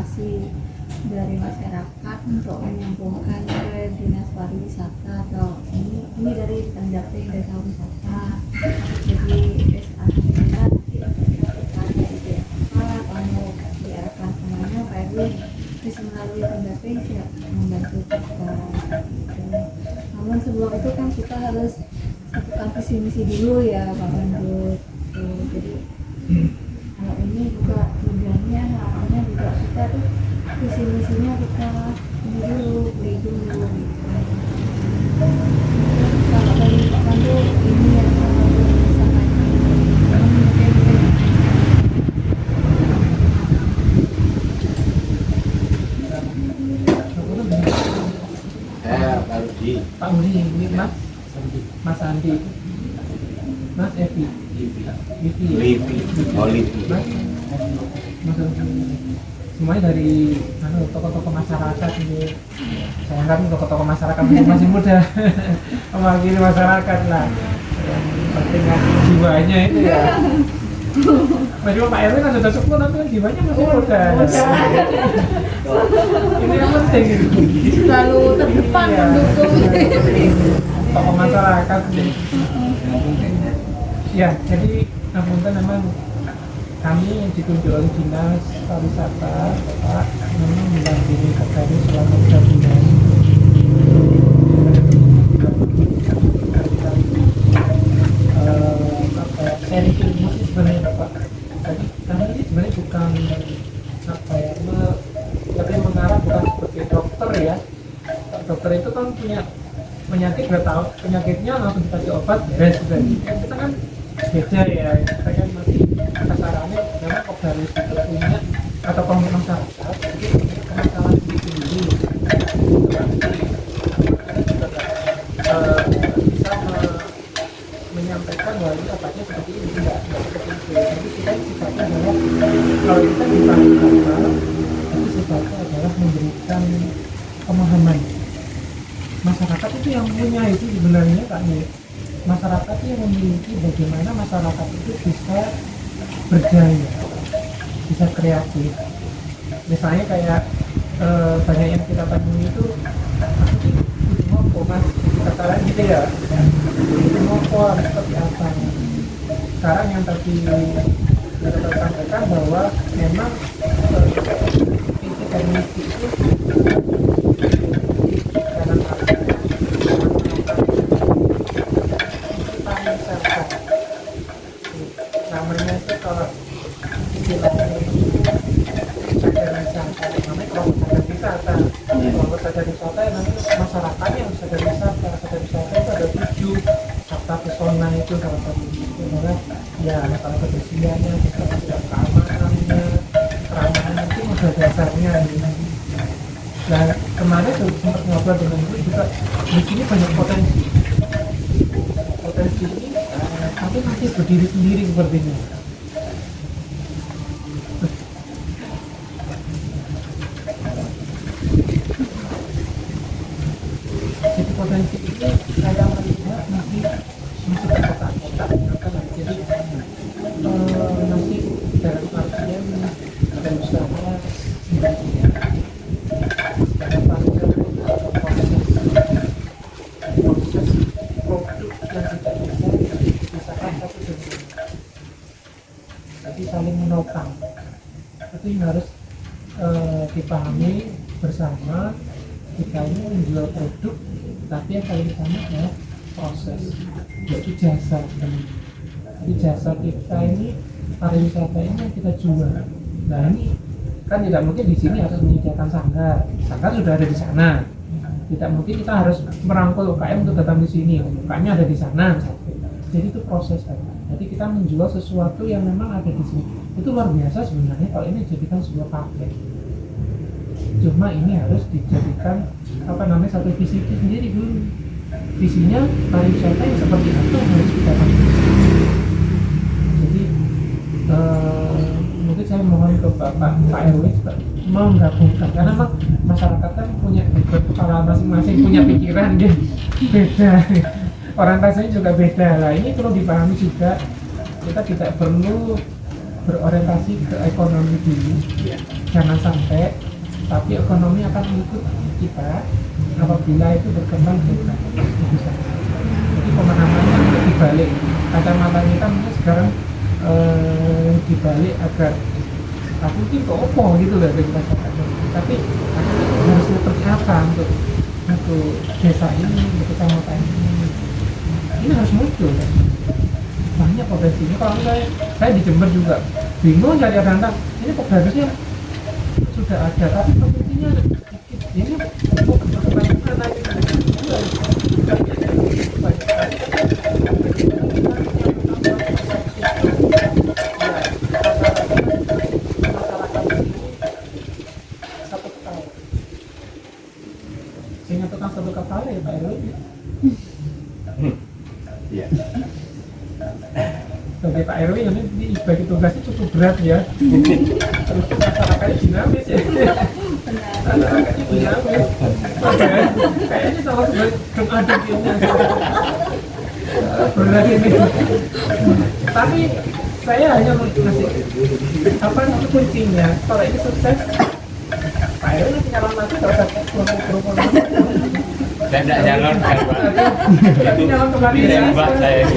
aspirasi dari masyarakat untuk menyambungkan ke dinas pariwisata atau ini dari pendamping desa wisata. Jadi desa kita nanti ide apa mau diarahkan kemana Pak RW bisa melalui pendamping siap membantu kita. Namun sebelum itu kan kita harus satukan visi misi dulu ya Pak Pandu. Jadi kalau ini juga tujuannya harapannya juga kita tuh visi misinya kita ini dulu beli dulu gitu. Kalau dari Pak Pandu ini yang kalau disampaikan mungkin Pak Budi, ini Mas Andi, Mas Evi, Mas semuanya dari tokoh-tokoh masyarakat ini. Saya kan tokoh-tokoh masyarakat masih muda, mewakili masyarakat lah. Penting jiwanya itu ya. Cuma Pak RW kan sudah sepuh tapi kan jiwanya masih muda. Ini yang penting gitu. selalu terdepan mendukung. Tokoh masyarakat nih. Ya, jadi namun memang kami ditunjuk oleh dinas pariwisata Bapak memang mendampingi kami selama 3 bulan. Seri ilmu sih sebenarnya Bapak. Jadi kami ini sebenarnya bukan mengarah bukan seperti dokter ya. Dokter itu kan punya penyakit udah tahu penyakitnya langsung dikasih obat beres. Kita kan beda ya, kita kan masih kasarannya memang kok harus punya atau masyarakat jadi permasalahan itu dulu bisa menyampaikan bahwa ini obatnya seperti ini tidak seperti itu. Jadi kita sifatnya adalah kalau kita di pariwisata itu sifatnya adalah memberikan pemahaman. Masyarakat itu yang punya itu sebenarnya Kak Nih. Masyarakat yang memiliki bagaimana masyarakat itu bisa berjaya, bisa kreatif. Misalnya kayak banyak yang kita temui itu mau mas katakan gitu ya, mau harus seperti apa. Sekarang yang tadi kita sampaikan bahwa memang visi dan misi itu dalam namanya itu kalau istilahnya sadar wisata, namanya kelompok sadar wisata. Kelompok sadar wisata yang namanya masyarakatnya yang sadar wisata. Sadar wisata itu ada 7 sabta pesona itu salah satu. Karena ya masalah kebersihannya, masalah keamanannya, keramahannya itu modal dasarnya. Nah kemarin tuh sempat ngobrol dengan itu juga di sini banyak potensi ini. Tapi masih berdiri sendiri sepertinya. Jadi potensi ini saya melihat masih kotak-kotak. Jadi masih dalam artian ada usaha proses produk yang tidak bisa tapi saling menopang. Itu yang harus dipahami bersama. Kita ini menjual produk tapi yang paling utama adalah proses, yaitu jasa. Jadi jasa kita ini pariwisata ini yang kita jual. Nah ini kan tidak mungkin di sini harus menyediakan sanggar sudah ada di sana. Tidak mungkin kita harus merangkul UKM untuk datang di sini, UKM-nya ada di sana. Jadi itu proses kan. Jadi kita menjual sesuatu yang memang ada di sini. Itu luar biasa sebenarnya kalau ini dijadikan sebuah paket. Cuma ini harus dijadikan satu visi sendiri dulu. Visinya pariwisata yang seperti apa yang harus kita lakukan. Jadi mungkin saya mohon ke Pak RW menggabungkan karena memang masyarakat kan punya kepala masing-masing, punya pikiran dia beda. Orientasinya juga beda lah. Ini perlu dipahami juga. Kita tidak perlu berorientasi ke ekonomi dulu, jangan sampai, tapi ekonomi akan mengikut kita apabila itu berkembang hebat. Bisa. Jadi pemahamannya untuk dibalik, kacamatanya kan mungkin sekarang dibalik agar aku ini kok opo gitu loh dari masyarakat, tapi aku harus seperti apa untuk desa ini, untuk kecamatan ini harus muncul kan? Banyak potensinya. Kalau saya di Jember juga bingung cari anak, ini progresnya sudah ada tapi potensinya sedikit, ini mau berkembang mana satu kepala ya Pak RW. Iya. Sebagai Pak RW ini bagi tugasnya cukup berat ya. Terus masyarakatnya dinamis ya. Masyarakatnya dinamis. Kayaknya sama sebagai aduk ini. Berat ini. Tapi saya hanya ngasih apa kuncinya. Kalau ini sukses, Pak RW nanti nyalon lagi nggak usah kelompok-kelompok. Saya tidak nyalon kan Pak. Tapi nyalon kembali Itu ya. Mbak saya.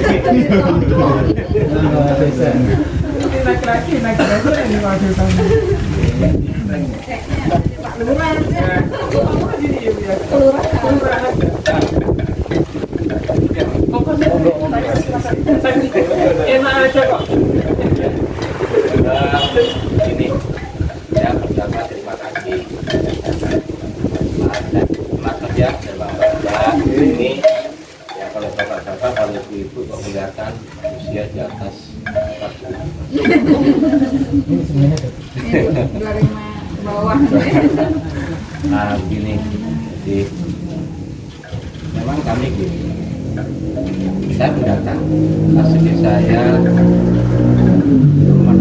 Ini laki-laki naik driver yang dimaksud sama. Pak Lurah aja. Kamu di sini ya. Kelurahan. Kelurahan. Kok enak aja kok. Ini yang pertama terima kasih Mas Kerja dan Bapak ini ya kalau bapak-bapak kalau ibu-ibu kok kelihatan usia di atas 40. Ini sebenarnya tuh. 25 ke bawah. Nah begini, jadi memang kami gini, saya pendatang, asli saya rumah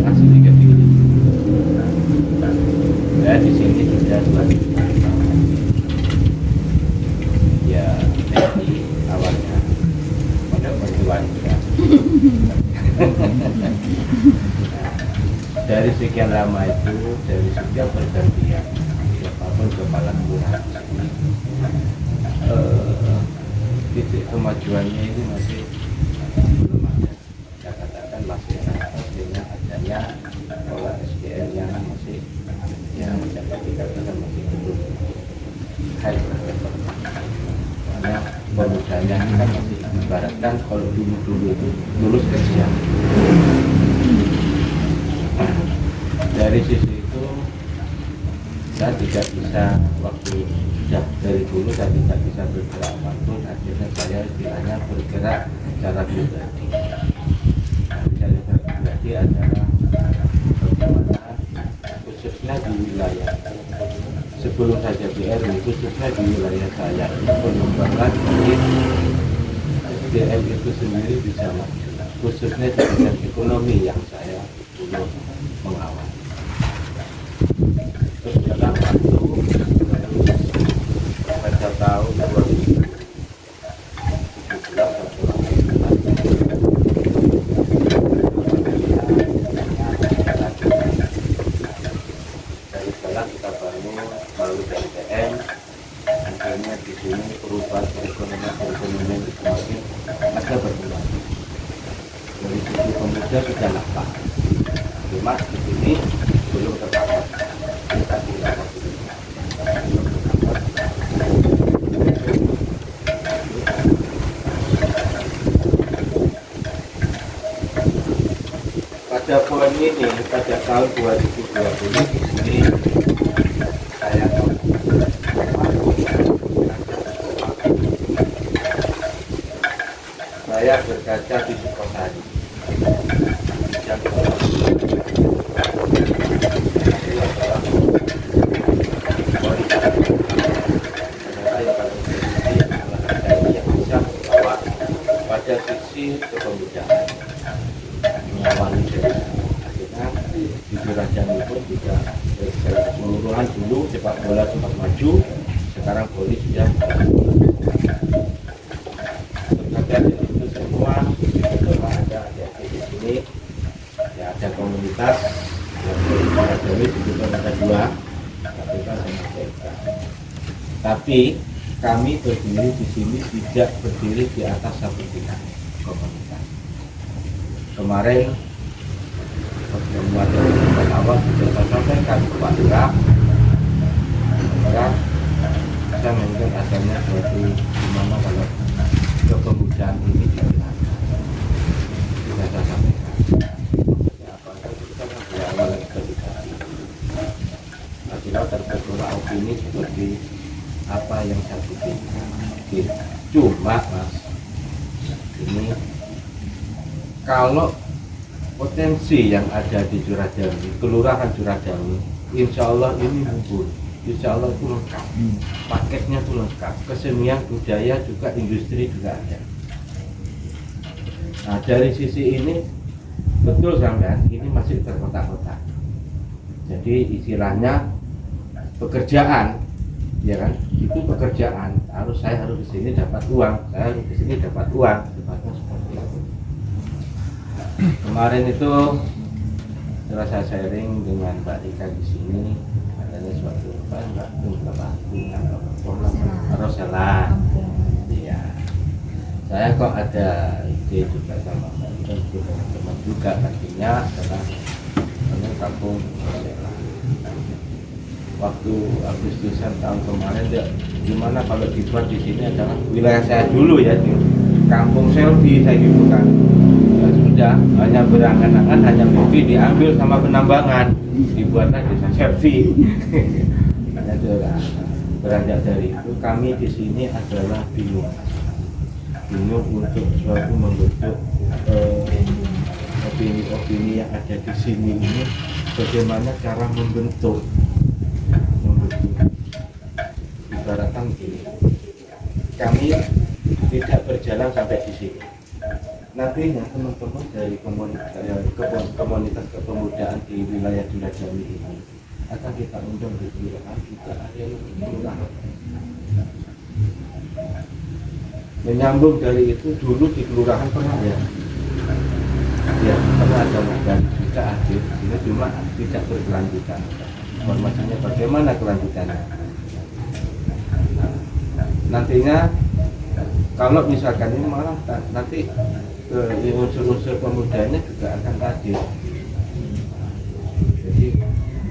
asli Kediri. Ya di sini sudah 2 tahun. Ya dari awalnya pada perjuangan juga. Dari sekian lama itu, dari setiap pergantian siapapun kepala kelurahan titik kemajuannya ini masih belum ada. Saya katakan masih ada dengan adanya pola SDM yang masih yang dikatakan masih belum high level. Karena pemudanya ini kan masih ibaratkan kalau dulu itu lulus kerja. Dari sisi itu saya tidak bisa waktu sudah dari dulu saya tidak bisa bergerak apapun, akhirnya saya istilahnya bergerak secara pribadi. Secara pribadi adalah bagaimana khususnya di wilayah sebelum saya jadi RW, khususnya di wilayah saya ini pengembangan dari SDM itu sendiri bisa maju, khususnya di bidang ekonomi yang saya dulu mengawal. Terus dalam waktu pada tahun 2017 dari setelah kita bangun melalui BPM, akhirnya di sini perubahan perekonomian itu semakin ada berkembang. Dari sisi pemuda sudah nampak, cuma di sini belum terdapat. Kita tidak pada poin ini pada tahun 2020 di sini saya berkaca di Sukosari yang pada sisi kepemudaan mengawali dari akhirnya di Jurajani pun juga secara keseluruhan dulu sepak bola sempat maju, sekarang voli sudah terkait itu semua ada adik-adik komunitas yang beragami di ada dua, KPK dan KPK. Tapi kami berdiri di sini tidak berdiri di atas satu tingkat komunitas. Kemarin pertemuan dari awal sudah saya sampaikan ke Pak Lurah, saya mungkin adanya suatu dimana kalau kepemudaan ini dilihat sudah saya sampaikan ya, apakah kita kan berawal dari akhirnya terbentuklah opini seperti apa yang saya pikirkan. Cuma mas, ini kalau potensi yang ada di Jurajami, Kelurahan Jurajami, insya Allah ini mumpuni. Insya Allah itu lengkap, paketnya itu lengkap, kesenian, budaya, juga industri juga ada. Nah dari sisi ini, betul sampean, ini masih terkotak-kotak. Jadi istilahnya pekerjaan, ya kan? Itu pekerjaan. Saya harus di sini dapat uang, saya harus di sini dapat uang, sifatnya seperti itu. Kemarin itu setelah saya sharing dengan Mbak Rika di sini, adanya suatu Rosela. Iya. Saya kok ada ide juga sama Mbak Rika, teman-teman juga artinya adalah kampung Rosela. Waktu Agustusan tahun kemarin dia gimana kalau dibuat di sini adalah wilayah saya dulu ya, di kampung selfie saya gitu kan. Ya sudah, hanya berangan-angan, hanya kopi diambil sama penambangan, dibuatlah desa selfie. Hanya beranjak dari itu kami di sini adalah bingung untuk suatu membentuk opini-opini yang ada di sini ini, bagaimana cara membentuk ibaratkan gini, kami tidak berjalan sampai di sini. Nantinya teman-teman dari komunitas kepemudaan di wilayah Jurajami ini akan kita undang di kelurahan, kita ada yang kelurahan. Menyambung dari itu, dulu di kelurahan pernah ya pernah ada dan kita hadir, ini cuma tidak berkelanjutan. Informasinya bagaimana kelanjutannya? Nantinya kalau misalkan ini malah nanti unsur-unsur pemudanya juga akan hadir. Jadi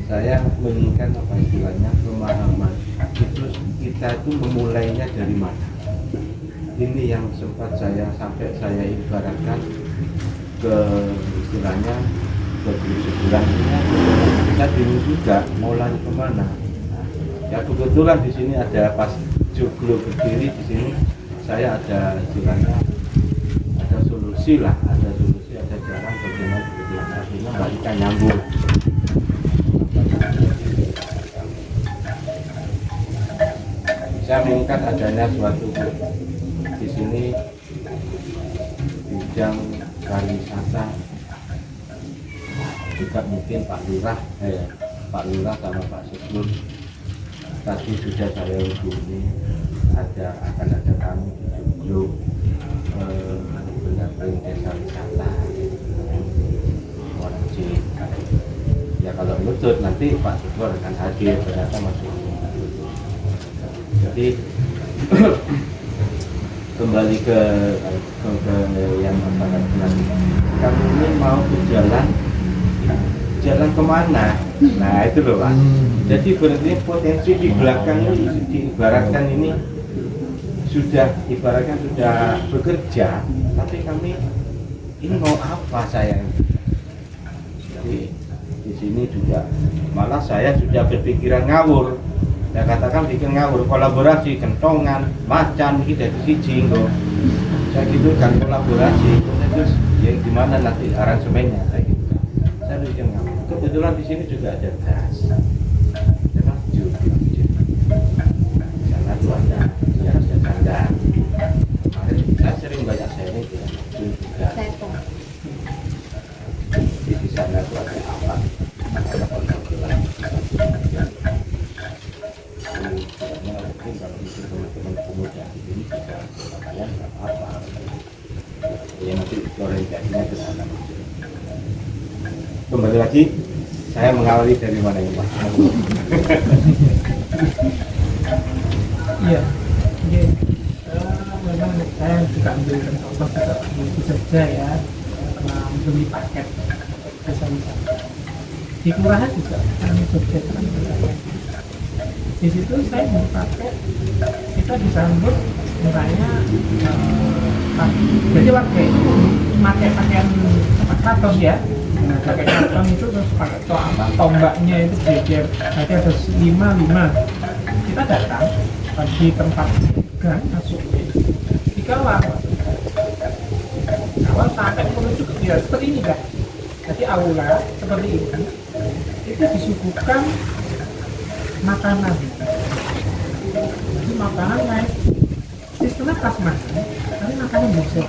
saya menginginkan apa istilahnya pemahaman itu, kita itu memulainya dari mana. Ini yang sempat sampai saya ibaratkan ke istilahnya ke sebulan ini kita bingung juga mau lari kemana. Ya kebetulan di sini ada pas Joglo berdiri di sini, saya ada istilahnya ada solusi, ada jalan bagaimana bagaimana akhirnya balikan nyambung. Saya menginginkan adanya suatu di sini bidang pariwisata, juga mungkin Pak Lurah sama Pak Sebelum tadi sudah saya hubungi, akan ada kami di Joglo dengan desa wisata wajib. Ya kalau lutut nanti Pak Sebelum akan hadir, ternyata masih. Jadi kembali ke yang apa tadi, kami ini mau jalan kemana? Nah itu loh Pak. Jadi berarti potensi di belakang ini diibaratkan ini sudah bekerja, tapi kami ini mau apa saya? Jadi di sini juga malah saya sudah berpikiran ngawur. Saya katakan bikin ngawur, kolaborasi, kentongan, macan, ini dari siji kok. Saya gitu kan kolaborasi, terus ya gimana nanti aransemennya saya gitu. Saya bikin ngawur. Kebetulan di sini juga ada gas, memang juga sana tuh ada canda. Kemarin saya sering banyak sharing dengan juga. Di sana tuh ada apa? Mungkin kalau itu teman-teman pemuda ini bisa kalian nggak apa-apa. Ya nanti orientasinya ke sana. kembali lagi saya mengawali dari mana ini Pak? Iya, jadi memang saya juga ambil contoh juga di Jogja ya, pernah beli paket desa wisata. Di kelurahan juga kan Jogja itu kan ada. Di situ saya beli paket, kita disambut misalnya jadi warga itu memakai pakaian karton ya. Nah, pakai karton itu terus pakai tombaknya itu jejer, nanti ada 5 kita datang di tempat gang masuk dikawal sampai menuju ke dia seperti ini kan, jadi aula seperti ini itu disuguhkan makanan, jadi makanan naik sistemnya prasmanan, tapi makanan bisa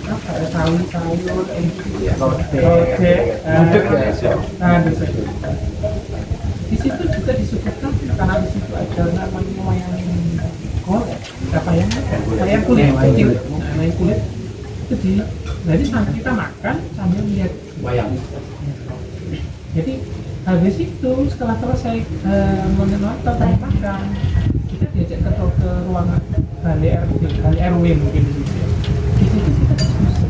apa ada sayur nah di situ juga disuguhkan karena di situ ada namanya wayang golek, wayang kulit kecil, wayang kulit itu jadi sambil kita makan sambil lihat Wayang. jadi habis itu setelah selesai menonton dan makan kita diajak ke ruangan Balai RW mungkin di situ kita diskusi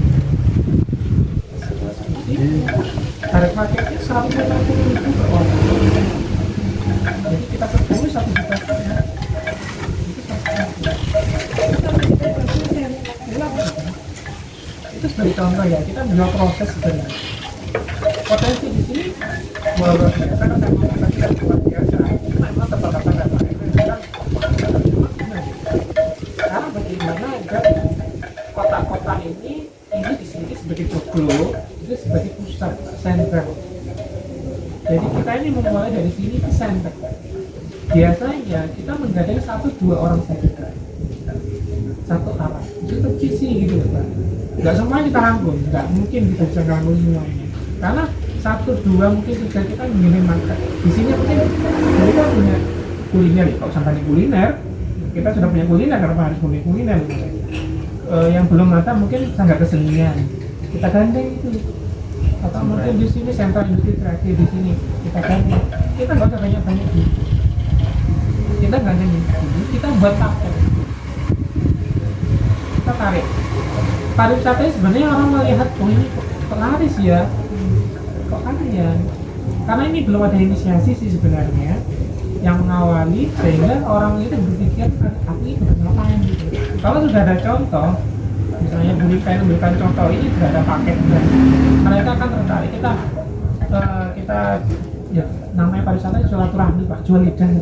harga paketnya 150.000 per orang. Jadi kita ketemu 1 juta ya. Itu sebagai contoh ya, kita menjual proses sebenarnya. Potensi di sini luar biasa karena saya mengatakan tidak luar biasa. Memang tempat-tempat dan lain-lain. Sekarang bagaimana agar kota-kota ini di sini sebagai joglo, itu sebagai pusat sentral. Jadi kita ini memulai dari sini ke center. Biasanya kita menggandeng 1-2 orang saja, satu arah, itu visi gitu Pak. Nggak semua kita rangkul, nggak mungkin kita bisa rangkul semuanya. Karena 1-2 mungkin juga kita ingin makan. Di sini mungkin kita punya kuliner, kalau sampai kuliner, kita sudah punya kuliner, kenapa harus punya kuliner? Yang belum ada mungkin sangat kesenian, kita gandeng itu. Atau mungkin di sini sentra industri terakhir di sini kita gandeng. Kita nggak usah banyak-banyak gitu. Kita gandeng ini, kita buat paket. Kita tarik. Pariwisata sebenarnya orang melihat, oh ini kok laris ya, kok kalian? Karena ini belum ada inisiasi sih sebenarnya yang mengawali sehingga orang itu berpikir aku ini benar ngapain gitu. Kalau sudah ada contoh, misalnya berikan contoh ini sudah ada paket dan mereka akan tertarik. Kita ya namanya pariwisata silaturahmi Pak, jual lidah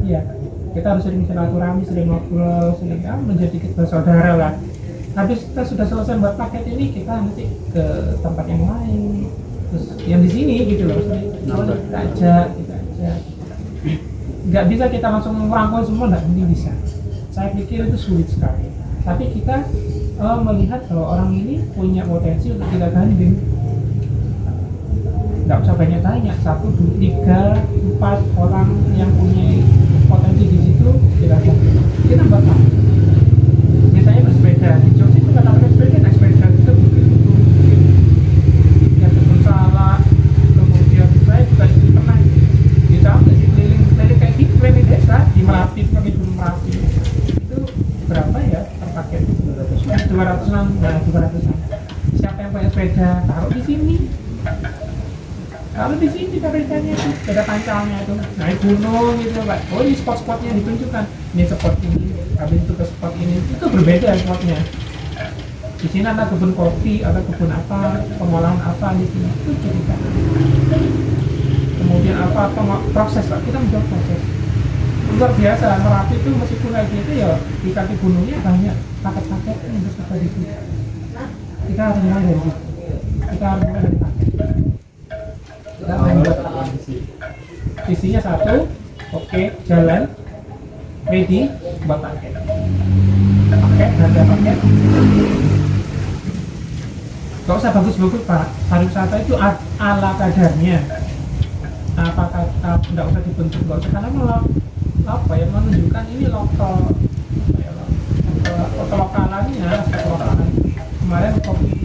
ya. Kita harus sering silaturahmi, sering ngobrol, sering menjadi bersaudara lah. Habis kita sudah selesai buat paket ini, kita nanti ke tempat yang lain, terus yang di sini gitu loh. Kita ajak. Nggak bisa kita langsung merangkul semua, nggak mungkin bisa. Saya pikir itu sulit sekali. Tapi kita melihat bahwa orang ini punya potensi untuk kita gandeng. Nggak usah banyak tanya, 1, 2, 3, 4 orang yang punya potensi di situ kita gandeng. Kita buat apa? Misalnya bersepeda, di Jogja itu nggak pakai sepeda, naik sepeda itu mungkin yang kebun salak, kemudian saya juga pernah di tahun keliling kayak gitu, keliling desa di Merapi, kami di Merapi itu berapa ya per paket? 200-an. Siapa yang punya sepeda taruh di sini. Kalau di sini sepedanya itu, sepeda pancalnya itu naik gunung gitu Pak. Oh ini spot-spotnya ditunjukkan. Ini spot ini, habis itu ke spot ini, itu berbeda spotnya. Di sini ada kebun kopi, ada kebun apa, pengolahan apa di sini itu cerita. Kemudian apa proses Pak, kita menjawab proses. Luar biasa, Merapi itu meskipun kayak gitu ya di kaki gunungnya banyak paket-paket yang bisa kita di situ. Kita harus mulai dari situ. Kita harus mulai dari paket. Kita membuat visinya 1, oke, jalan, ready, buat paket, harga paket. Gak usah bagus-bagus Pak, pariwisata itu ala kadarnya. Apakah nggak usah dibentuk, nggak usah, karena malah apa ya, menunjukkan ini lokal, lokalannya, kemarin kopi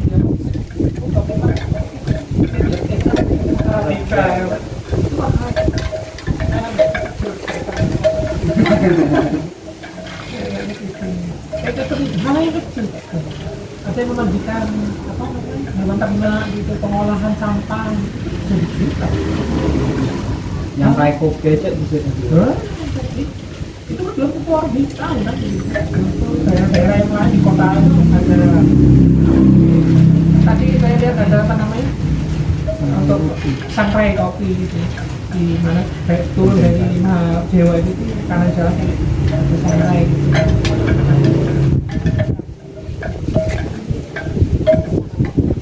ternak gitu, pengolahan sampah gitu, juta. Yang kayak kopi aja bisa dijual. Hah? Itu belum tentu orang bisa kan daerah-daerah yang lain di kota itu ada. Tadi saya lihat ada apa namanya untuk sangrai kopi gitu di mana turun dari 5 dewa itu kanan jalan ada sangrai gitu.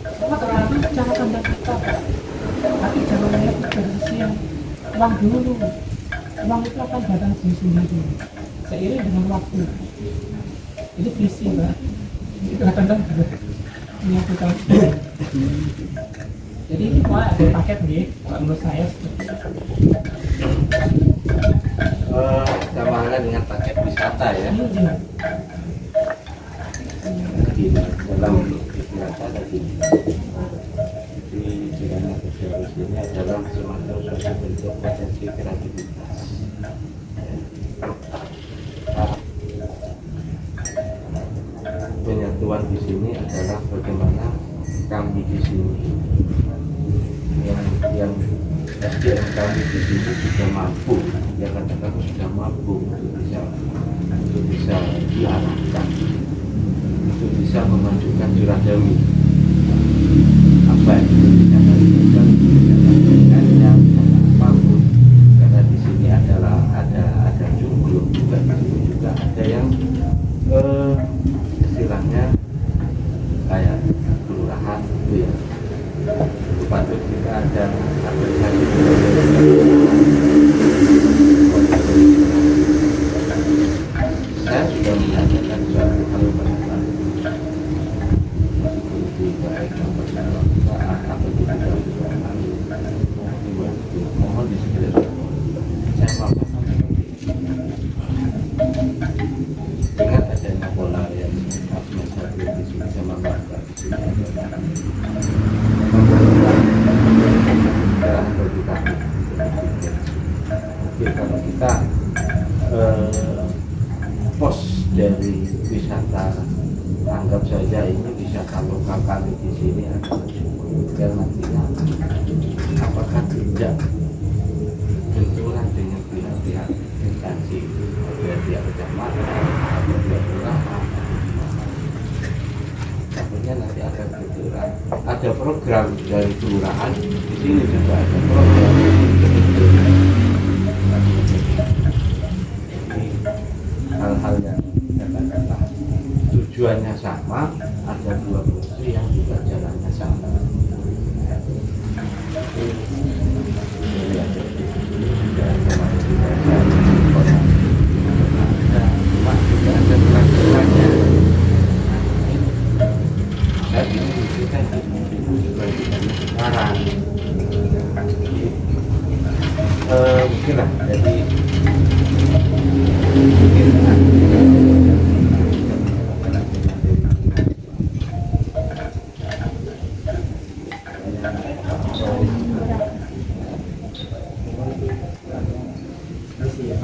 Semua terlalu cara pandang kita, tapi jangan melihat dari sisi yang uang dulu. Uang itu akan datang sendiri seiring dengan waktu. Itu visi, Pak. Itu kadang-kadang menyatukan. Jadi ini semua ada paket nih, kalau menurut saya seperti itu. Sama halnya dengan paket wisata ya. Iya. Di dalam wisata tadi di jalan tersebut ini adalah semacam suatu bentuk potensi kreativitas. Penyatuan di sini adalah bagaimana kami di sini yang SDM kami di sini sudah mampu, ya katakan sudah mampu untuk bisa diarahkan, untuk bisa memajukan Juradewi. Apa itu bisa dilakukan dengan yang apapun, karena di sini ada jumlah juga, di sini juga ada yang istilahnya kayak kelurahan itu ya. Patut kita ada apresiasi. Saya sudah menyatakan suatu hal baik, meskipun itu baik yang bermanfaat atau tidak bermanfaat, mohon disegera. Saya melakukan dengan adanya pola yang administratif di sini sama masyarakat di sini adalah bagi kami. Oke, kalau kita pos dari wisata, anggap saja ini wisata lokal kami di sini adalah dan nantinya apakah tidak benturan dengan pihak-pihak instansi, pihak kecamatan atau pihak kelurahan, takutnya nanti akan benturan. Ada program dari kelurahan, di sini juga ada program. Ini hal-hal yang katakanlah tujuannya sama, ada dua fungsi yang juga jalannya sama. Jadi ada kemarin juga juga ada pelajarannya. Dan ini kita sekarang mungkin lah, jadi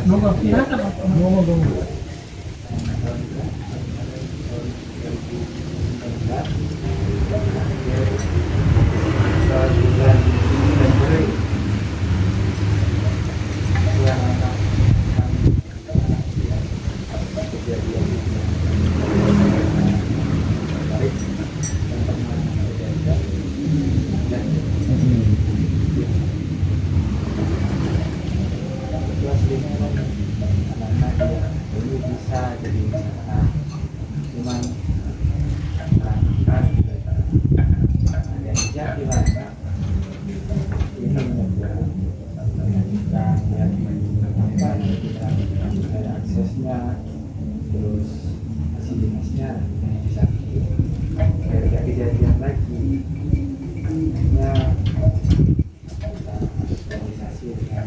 Nomor silakan, nomor. Aksesnya, terus masih dinasnya bisa kayak kejadian lagi, hanya kita sosialisasi dengan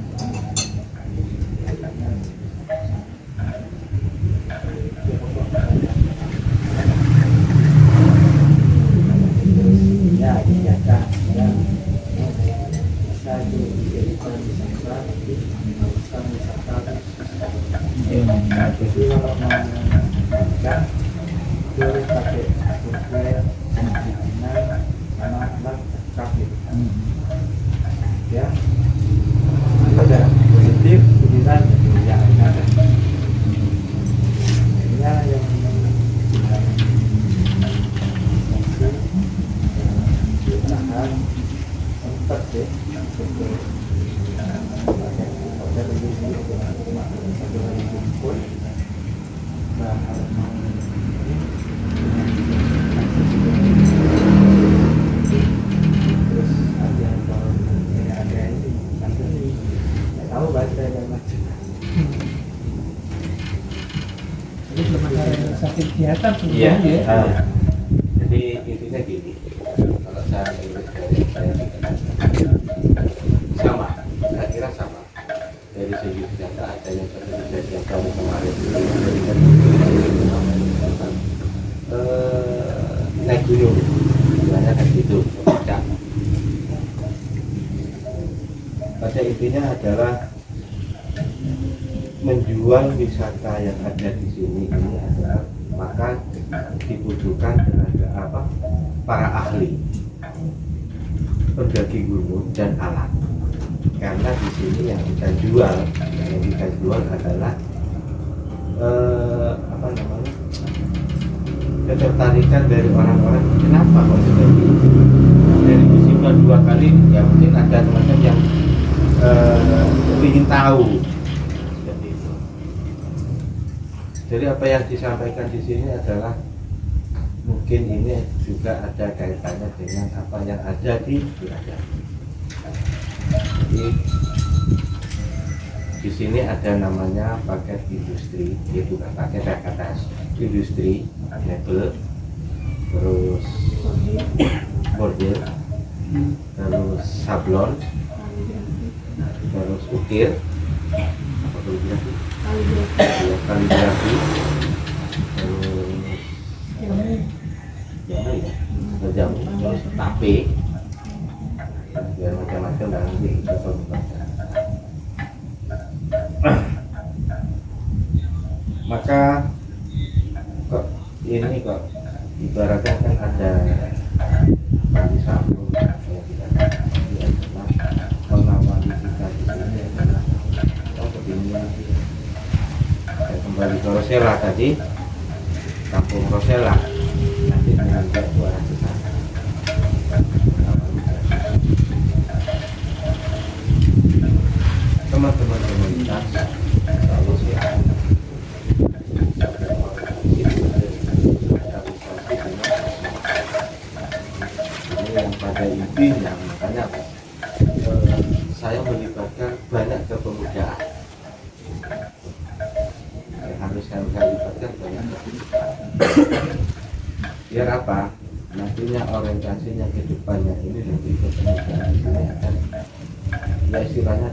ya kegiatan yang bisa dijadikan wisata, melakukan wisata. Jadi kalau mau mengajar itu pakai software, bikinan sama mudah-mudahan sempat sih untuk pada revisi dengan satu hari kumpul. Nah, terus ada kalau ada ini nanti nggak tahu baca dan macam. Jadi belum ada realisasi kegiatan Iya. sebelumnya ya. Jadi intinya gini, kalau saya melihat dari saya sama, saya kira sama. Dari segi data ada yang seperti yang kamu kemarin naik gunung, gimana kayak gitu, puncak. Pada intinya adalah menjual wisata yang ada di sini ini adalah maka dibutuhkan tenaga para ahli pendaki gunung dan alat, karena di sini yang kita jual adalah ketertarikan dari orang-orang. Kenapa kok seperti itu? Dari Bismillah 2 kali ya mungkin ada teman-teman yang ingin tahu seperti itu. Jadi apa yang disampaikan di sini adalah mungkin ini juga ada kaitannya dengan apa yang ada di Cilacap. Jadi di sini ada namanya paket industri, itu kan paket atas industri, mebel, terus bordir, terus sablon, terus ukir, apa kaligrafi, kaligrafi, terus jamu, terus tape, biar macam-macam dan nanti kita membaca. Maka kok ini kok ibaratnya kan ada kali sambung yang kita mengawali kita di sini adalah begini. Saya kembali ke Rosella tadi, kampung Rosella, nanti menginjak suara ke sana. Teman-teman komunitas selalu siap. Ini yang pada intinya, makanya saya melibatkan banyak kepemudaan. Yang harus saya libatkan banyak kepemudaan. Biar apa? Nantinya orientasinya ke depannya ini lebih kepemudaan ini akan ya istilahnya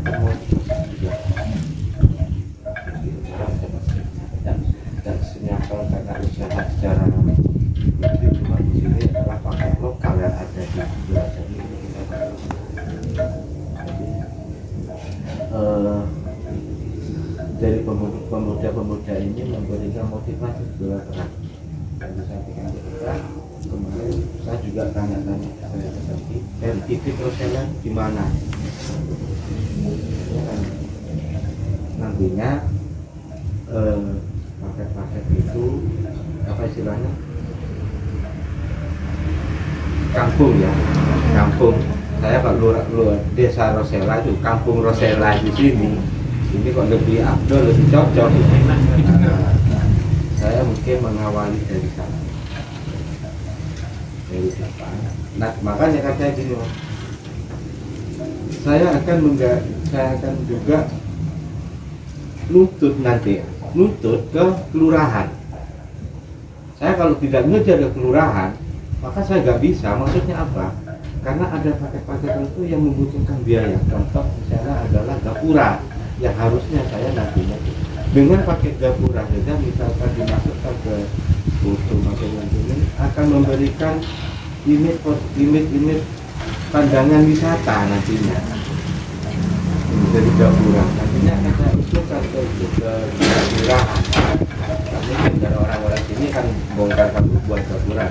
dan senyapal karena usaha secara jadi cuma di sini adalah pakai lokal yang ada di Cilacap ini kita tahu. Dari pemuda-pemuda ini memberikan motivasi bergerak dan disampaikan kita kemarin saya juga tanya-tanya saya tadi dan titik Rosella di mana? Nantinya paket-paket itu apa istilahnya kampung ya, kampung saya Pak Lurah Desa Rosella itu kampung Rosella di sini ini kok lebih abdul, lebih cocok. Saya mungkin mengawali dari sana dari depan. Nah makanya kan saya gini Mas, saya akan juga nuntut ke kelurahan. Saya kalau tidak ngejar ke kelurahan, maka saya nggak bisa. Maksudnya apa? Karena ada paket-paket tertentu yang membutuhkan biaya. Contoh misalnya adalah gapura yang harusnya saya nantinya dengan paket gapura saja misalkan dimasukkan ke foto macam ini akan memberikan image pandangan wisata nantinya. Dari gapura nantinya akan saya usulkan ke kelurahan. Kami dari orang-orang sini kan bongkar kabut buat gapura.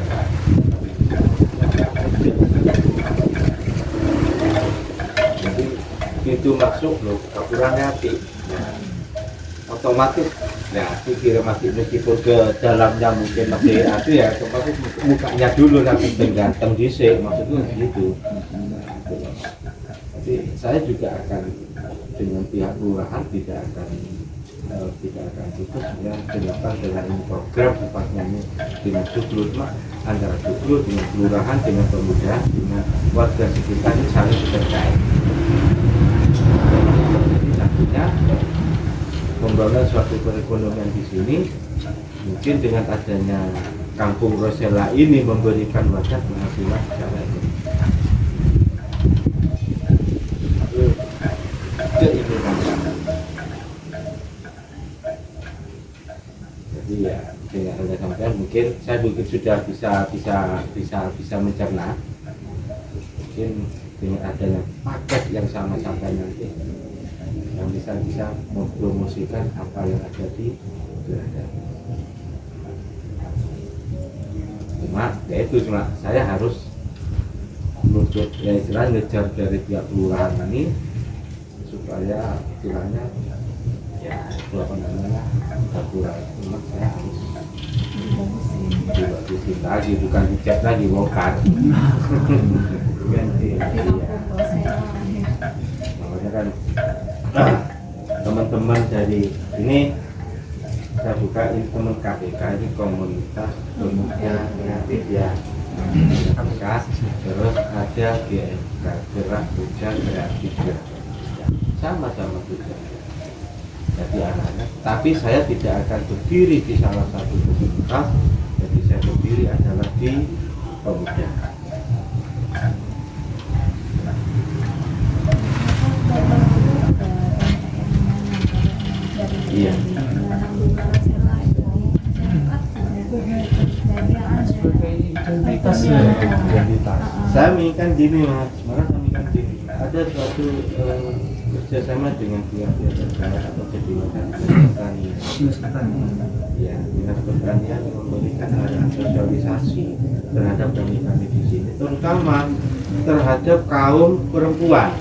Jadi pintu masuk loh gapuranya api, otomatis Nah, aku kira masih meskipun ke dalamnya mungkin masih ada ya, tapi mukanya dulu tapi ganteng dhisik, maksudku gitu. Jadi saya juga akan dengan pihak kelurahan tidak akan putus ya dengan ini program sifatnya ini dengan Subrut antara Subrut dengan kelurahan dengan pemuda dengan warga sekitar ini saling terkait. Jadi nantinya membangun suatu perekonomian di sini mungkin dengan adanya Kampung Rosella ini memberikan wadah penghasilan secara ekonomi. Keinginan kami. Jadi ya dengan anda sampaikan mungkin saya sudah bisa mencerna mungkin dengan adanya paket yang sama-sama nanti yang bisa mempromosikan apa yang ada di Belanda. Cuma saya harus menuntut ya istilah ngejar dari pihak kelurahan ini supaya istilahnya ya itu apa namanya kurang, saya harus dibagusin lagi, bukan dicat lagi, bongkar ganti ya. Makanya kan teman-teman dari ini saya buka ini teman KPK ini komunitas pemuda kreatif ya KPK, terus ada GSK Gerak Muda Kreatif ya. Sama-sama juga jadi anak-anak, tapi saya tidak akan berdiri di salah satu komunitas, jadi saya berdiri adalah di pemuda. Iya. Identitas ya, identitas. Saya minta gini mas, malah saya minta gini. Ada suatu kerjasama dengan pihak-pihak terkait atau kebijakan pertanian. Ya, dinas pertanian memberikan arahan sosialisasi terhadap kami di sini, terutama terhadap kaum perempuan.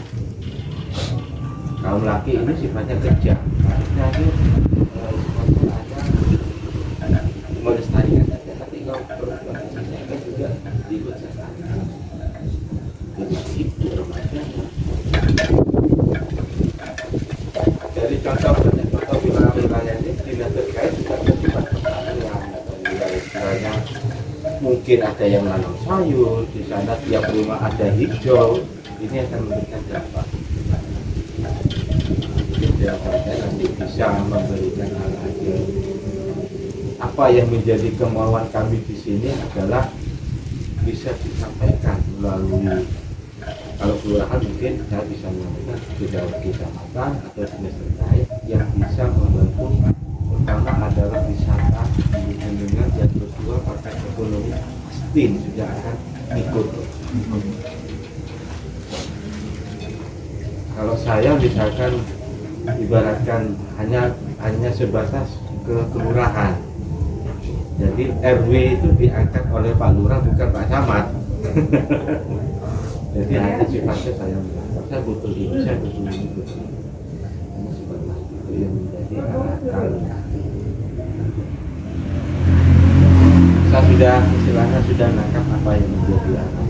Kaum laki ini sifatnya kerja, harusnya itu ada melestarikan saja, tapi kaum perempuan di sini kan juga ikut serta. Jadi itu remaja. Dari contoh wilayah ini dinas terkait juga bersifat pertanian atau wilayah mungkin ada yang nanam sayur di sana, tiap rumah ada hijau, ini akan memberikan dampak. Saya nanti bisa memberikan hal-hal apa yang menjadi kemauan kami di sini adalah bisa disampaikan melalui kalau kelurahan mungkin saya bisa menyampaikan pejabat kecamatan atau dinas terkait yang bisa membantu. Pertama adalah wisata dengan yang kedua pakai ekonomi pasti sudah akan ikut. Kalau saya misalkan ibaratkan hanya sebatas ke kelurahan, jadi RW itu diangkat oleh Pak Lurah bukan Pak Camat. Jadi hanya sifatnya saya butuh ini, saya butuh ini, ini sifatnya itu yang menjadi akal. Saya sudah istilahnya sudah nangkap apa yang menjadi akal.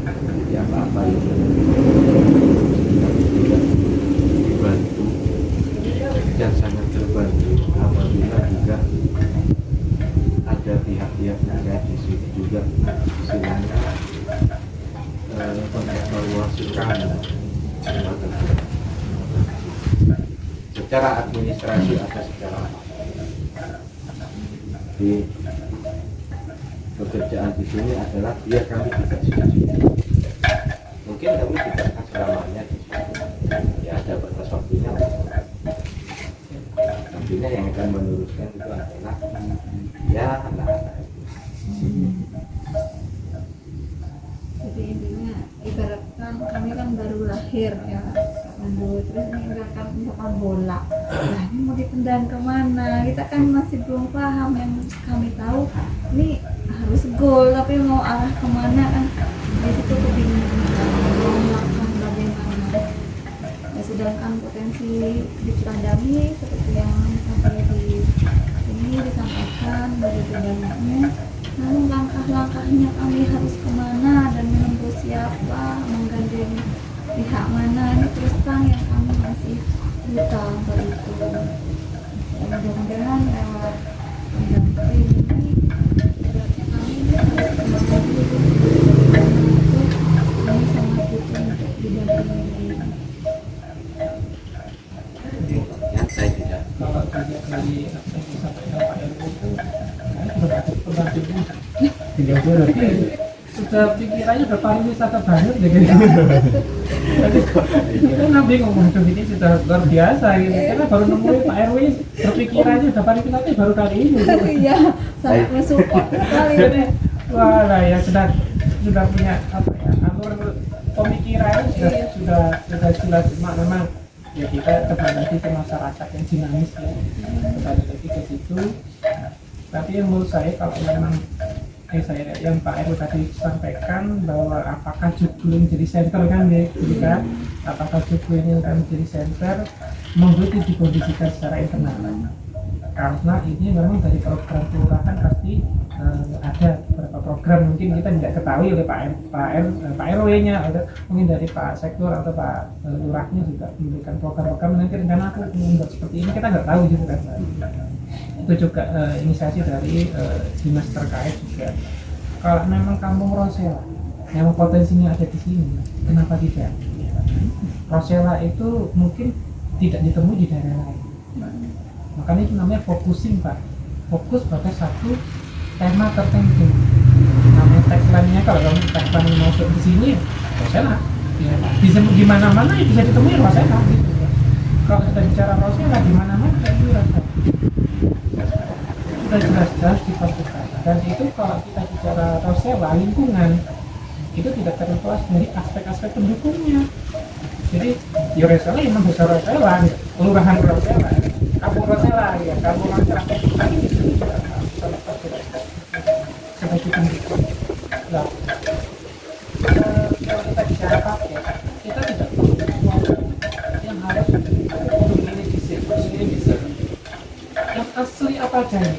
Jadi apa-apa yang dibantu dan sangat terbantu apabila juga ada pihak-pihak terkait di sini juga istilahnya mengevaluasikan secara administrasi atau secara di pekerjaan di sini adalah biar kami tidak sia-sia. Mungkin kami tidak akan selamanya di sini. Ya ada batas waktunya. Nantinya yang akan meneruskan itu adalah ya anak-anak. Jadi intinya ibaratkan kami kan baru lahir ya terus ini ibaratkan misalkan bola, nah ini mau ditendang kemana, kita kan masih belum paham. Yang kami tahu ini harus gol tapi mau arah kemana kan di situ kebingungan mau melakukan bagaimana ya, sedangkan potensi di Ciladani seperti yang sampai di ini disampaikan begitu banyaknya, lalu langkah-langkahnya kami harus kemana dan menembus siapa, menggandeng pihak mana, ini terus terang yang kami masih buta untuk itu. Dan mudah-mudahan lewat pendamping ini ibaratnya kami ini harus kembali dulu karena itu kami sangat butuh untuk didampingi. Yang saya tidak Kalau dilihat dari apa yang disampaikan Pak RW itu, saya sudah dapat pendampingnya. Tinggal gue lagi. Sudah pikirannya udah pariwisata banget ya gitu. Jadi kita nggak bingung, waduh ini sudah luar biasa gitu. Karena baru nemuin Pak RW berpikirannya udah pariwisata baru kali ini. Iya, sangat mensupport sekali. Jadi wah lah ya sudah punya apa ya alur pemikiran sudah jelas, cuma memang ya kita kembali lagi ke masyarakat yang dinamis ya, kembali lagi ke situ. Tapi yang menurut saya kalau memang saya yang Pak Heru tadi sampaikan bahwa apakah judul yang jadi center kan ya, jadi kan apakah judul ini akan menjadi center, monggo itu dikondisikan secara internal. Karena ini memang dari program kelurahan pasti ada beberapa program mungkin kita tidak ketahui oleh Pak RW-nya, mungkin dari Pak Sektor atau Pak Lurahnya juga memberikan program-program nanti rencana aku membuat seperti ini, kita nggak tahu gitu kan. Itu juga inisiasi dari dinas terkait juga. Kalau memang kampung Rosella yang potensinya ada di sini, kenapa tidak? Rosella itu mungkin tidak ditemui di daerah lain. Makanya itu namanya focusing Pak, fokus pada satu tema tertentu. Namanya tagline-nya, kalau kamu tagline masuk di sini Rosella ya, bisa gimana-mana ya bisa ditemui Rosella gitu. Kalau kita bicara Rosella gimana-mana kayak itu Rosella sudah jelas-jelas difokuskan. Dan itu kalau kita bicara Rosella lingkungan itu tidak terlepas dari aspek-aspek pendukungnya. Jadi ya Rosella memang besar Rosella, kelurahan Rosella, kampung Rosella ya, kampung masyarakat kita ini sudah terlepas dari sebagai pendukung. Nah, kalau kita bicara paket, kita tidak perlu yang harus untuk ini bisa. Yang asli apa aja nih?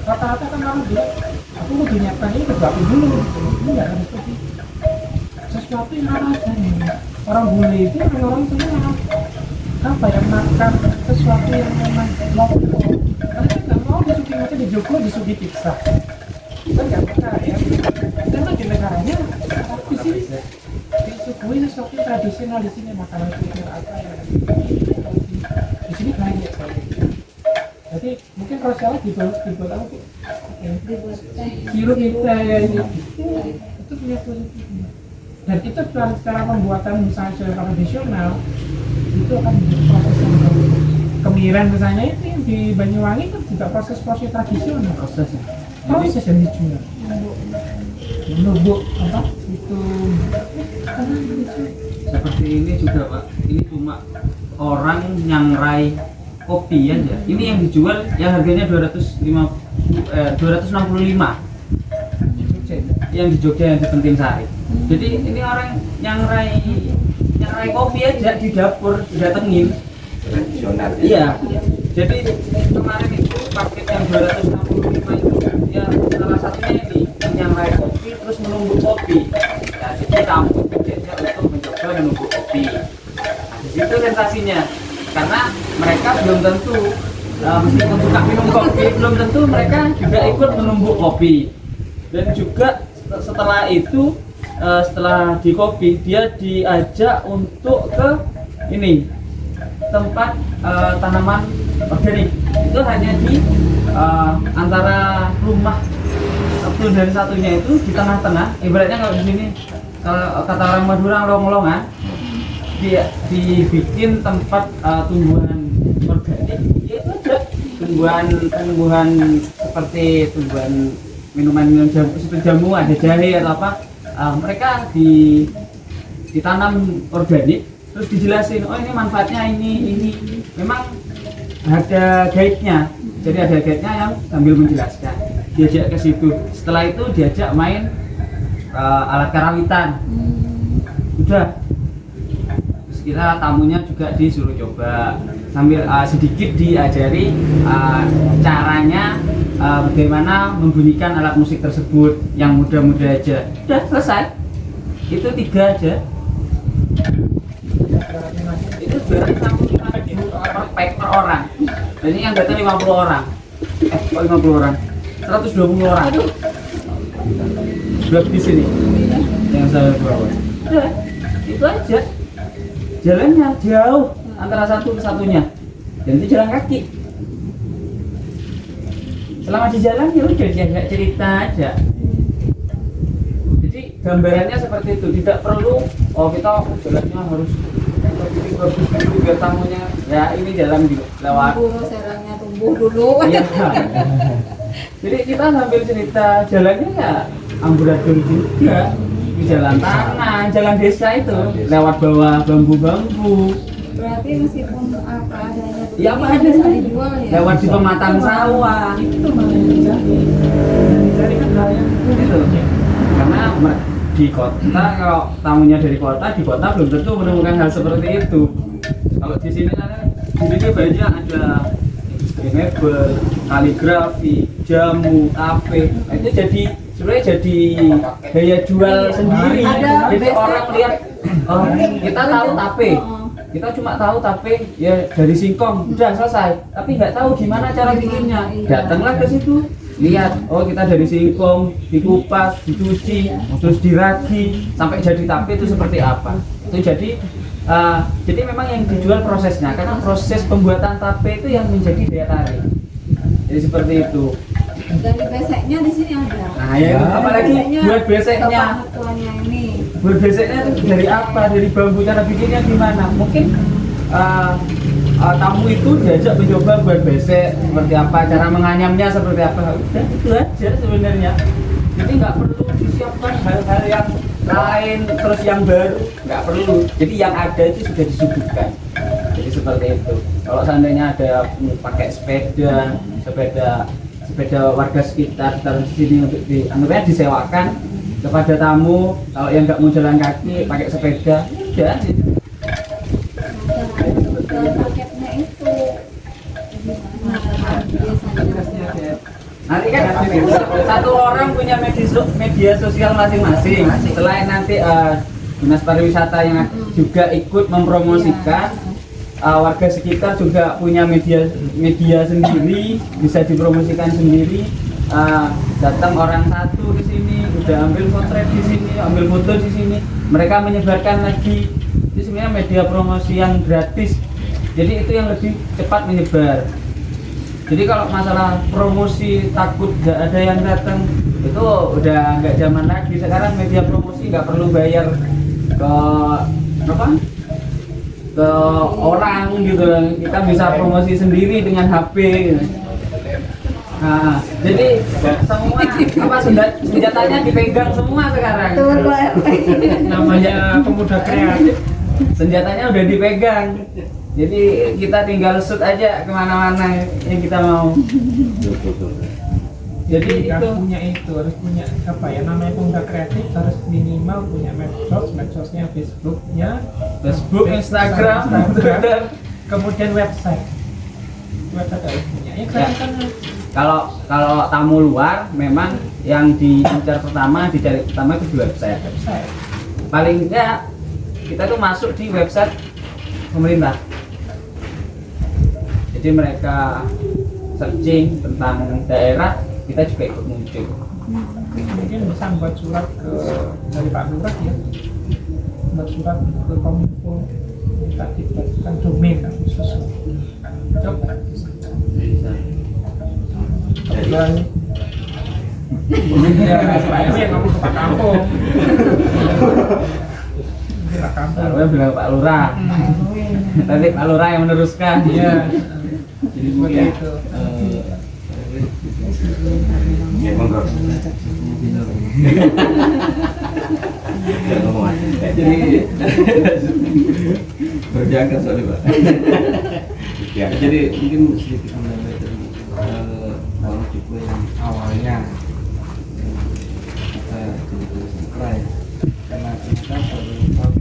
Rata-rata kan orang bilang, aku mau menyiapkan ini berbaku dulu. Ini nggak harus begitu. Sesuatu yang apa aja nih? Orang bule itu orang semua apa yang makan sesuatu yang memang lokal. Karena kita nggak mau disuguhi macam di Jogja disuguhi pizza. Kita nggak pernah ya. Karena di negaranya di sini disuguhi sesuatu yang tradisional di sini, makanan kuliner apa ya. Di sini banyak sekali. Jadi mungkin Rosella dibuat apa Bu? Dibuat teh. Sirup kita ya itu punya positifnya. Dan itu secara pembuatan misalnya secara tradisional itu akan menjadi proses yang bagus. Kemiren misalnya itu yang di Banyuwangi kan juga proses tradisional. Proses yang dijual. Menubuk apa? Itu Seperti ini juga Pak, ini cuma orang nyangrai kopi aja. Ini yang dijual yang harganya 265 yang di Jogja yang di Penting Sari. Jadi ini orang nyangrai kopi aja di dapur didatengin. tradisional. Iya. Jadi kemarin itu paket yang 265 itu ya salah satunya ini yang nyangrai kopi terus menunggu kopi. Nah, jadi kamu diajak untuk mencoba menunggu kopi. Nah, di situ sensasinya. Karena mereka belum tentu meskipun suka minum kopi, belum tentu mereka juga ikut menumbuk kopi. Dan juga setelah itu setelah di kopi dia diajak untuk ke ini tempat tanaman organik. Itu hanya di antara rumah satu dan satunya itu di tengah-tengah. Ibaratnya kalau di sini kalau kata orang Madura long-longan, dia dibikin tempat tumbuhan organik, ya itu aja tumbuhan seperti tumbuhan minuman jamu, seperti jamu, ada jahe atau apa, mereka ditanam organik, terus dijelasin, oh ini manfaatnya ini, memang ada guide-nya, jadi ada guide-nya yang sambil menjelaskan, diajak ke situ, setelah itu diajak main alat karawitan, udah. kita tamunya juga disuruh coba sambil sedikit diajari caranya bagaimana membunyikan alat musik tersebut yang mudah-mudah aja. Udah selesai. Itu 3 aja. Itu 265.000 per pack per orang. Dan ini yang datang 50 orang. Kok 50 orang? 120 orang. Dua di sini yang saya bawa. Udah, itu aja. Jalannya jauh antara satu ke satunya. Dan itu jalan kaki. Selama di jalan ya udah diajak cerita aja. Jadi gambarannya seperti itu, tidak perlu kita jalannya harus bagus dulu biar tamunya ya ini jalan lewat Dulu serangnya tumbuh dulu. iya. Jadi kita sambil cerita jalannya ya amburadul juga di jalan tanah, jalan desa itu lewat bawah bambu-bambu. Berarti meskipun apa adanya tuh Ya, apa ini adanya. bisa dijual ya. Lewat di pematang sawah. Itu malah yang dicari kan hal yang Itu. Karena di kota kalau tamunya dari kota di kota belum tentu menemukan hal seperti itu. Kalau di sini banyak ada industri mebel, kaligrafi, jamu, tape. Nah, itu jadi sebenarnya jadi daya jual sendiri. Ada Jadi basic. orang lihat oh, kita tahu tape. Kita cuma tahu tape ya dari singkong udah selesai. Tapi nggak tahu gimana cara bikinnya. Datanglah ke situ. Lihat, oh kita dari singkong, dikupas, dicuci, terus diragi sampai jadi tape itu seperti apa. Itu jadi memang yang dijual prosesnya karena proses pembuatan tape itu yang menjadi daya tarik. Jadi seperti itu. Dari beseknya di sini ada. Nah, ya, apalagi buat beseknya. Tuanya ini. Buat beseknya itu dari apa? Dari bambu, cara bikinnya gimana? Mungkin tamu itu diajak mencoba buat besek seperti apa, cara menganyamnya seperti apa. Udah itu aja sebenarnya. Jadi nggak perlu disiapkan hal-hal yang lain terus yang baru, nggak perlu. Jadi yang ada itu sudah disuguhkan. Jadi seperti itu. Kalau seandainya ada pakai sepeda warga sekitar ditaruh di sini untuk anggapnya disewakan kepada tamu. Kalau yang nggak mau jalan kaki pakai sepeda, udah. Paketnya itu gimana biasanya? Nanti kan satu orang punya media sosial masing-masing. Selain nanti dinas pariwisata yang juga ikut mempromosikan, warga sekitar juga punya media sendiri, bisa dipromosikan sendiri. Datang orang satu di sini, udah ambil potret di sini, ambil foto di sini, mereka menyebarkan lagi. Itu sebenarnya media promosi yang gratis. Jadi itu yang lebih cepat menyebar. Jadi kalau masalah promosi takut nggak ada yang datang itu udah nggak zaman lagi. Sekarang media promosi nggak perlu bayar ke ke orang gitu. Kita bisa promosi sendiri dengan HP gitu. Nah, jadi semua senjatanya dipegang semua sekarang. Betul, Pak. namanya pemuda kreatif. Senjatanya udah dipegang. Jadi kita tinggal shoot aja kemana-mana yang kita mau. Jadi Kita itu harus punya apa ya, namanya pemuda kreatif harus minimal punya medsosnya Facebook, Instagram, Twitter. kemudian website harus punya. Ya, Ya. kan Kalau tamu luar memang yang dicari pertama itu di website. website. Paling enggak kita tuh masuk di website pemerintah. Jadi mereka searching tentang daerah, kita juga ikut muncul. Mungkin bisa membuat surat dari Pak Lurah ya, membuat surat ke Kominfo minta dibuatkan domain khusus. Coba. Bisa. Dan ya, saya yang ngomong ke Pak Kampung. Pak Kampung. Lalu bilang Pak Lurah. Nanti Pak Lurah yang meneruskan. Iya. Jadi mungkin Begitu. ya monggo. Ya, ngomong aja. Jadi berjaga soalnya Pak. Ya, jadi mungkin sedikit menambah dari kalau tipe yang awalnya kita jadi subscribe karena kita baru tahu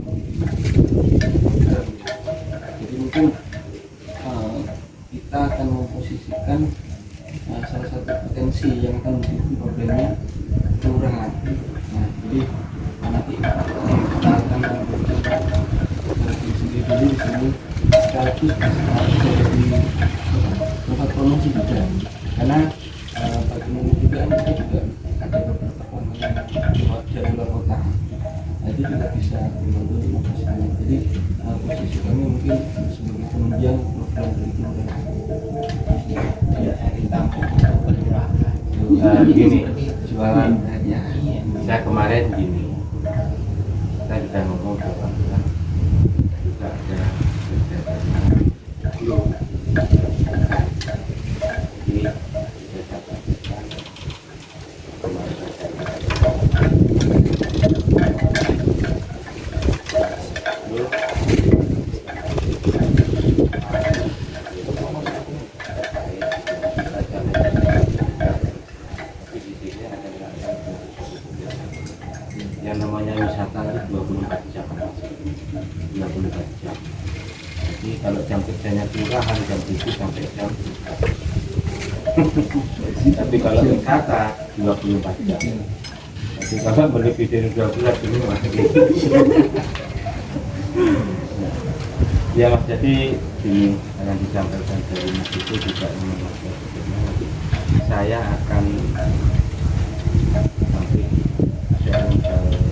itu harus jadi tempat promosi juga, karena bagaimana juga kita juga ada beberapa pemain dari luar kota, nah, itu juga bisa membantu lokasinya. Jadi posisi kami mungkin sebagai penunjang program dari kelurahan. Ya, dari tampung gini jualan saya kemarin gini, kita sudah ngomong ke Pak Lurah, juga ada belum, jadi saya dapatkan kemarin yang namanya wisata itu 24 jam 24 jam. Jadi kalau jam kerjanya kelurahan jam 7 sampai jam 3. Tapi kalau wisata 24 jam. Jadi kalau lebih dari 12 ini masih ya Mas, jadi ini akan disampaikan dari Mas itu juga mengenai saya akan sampai sharing ke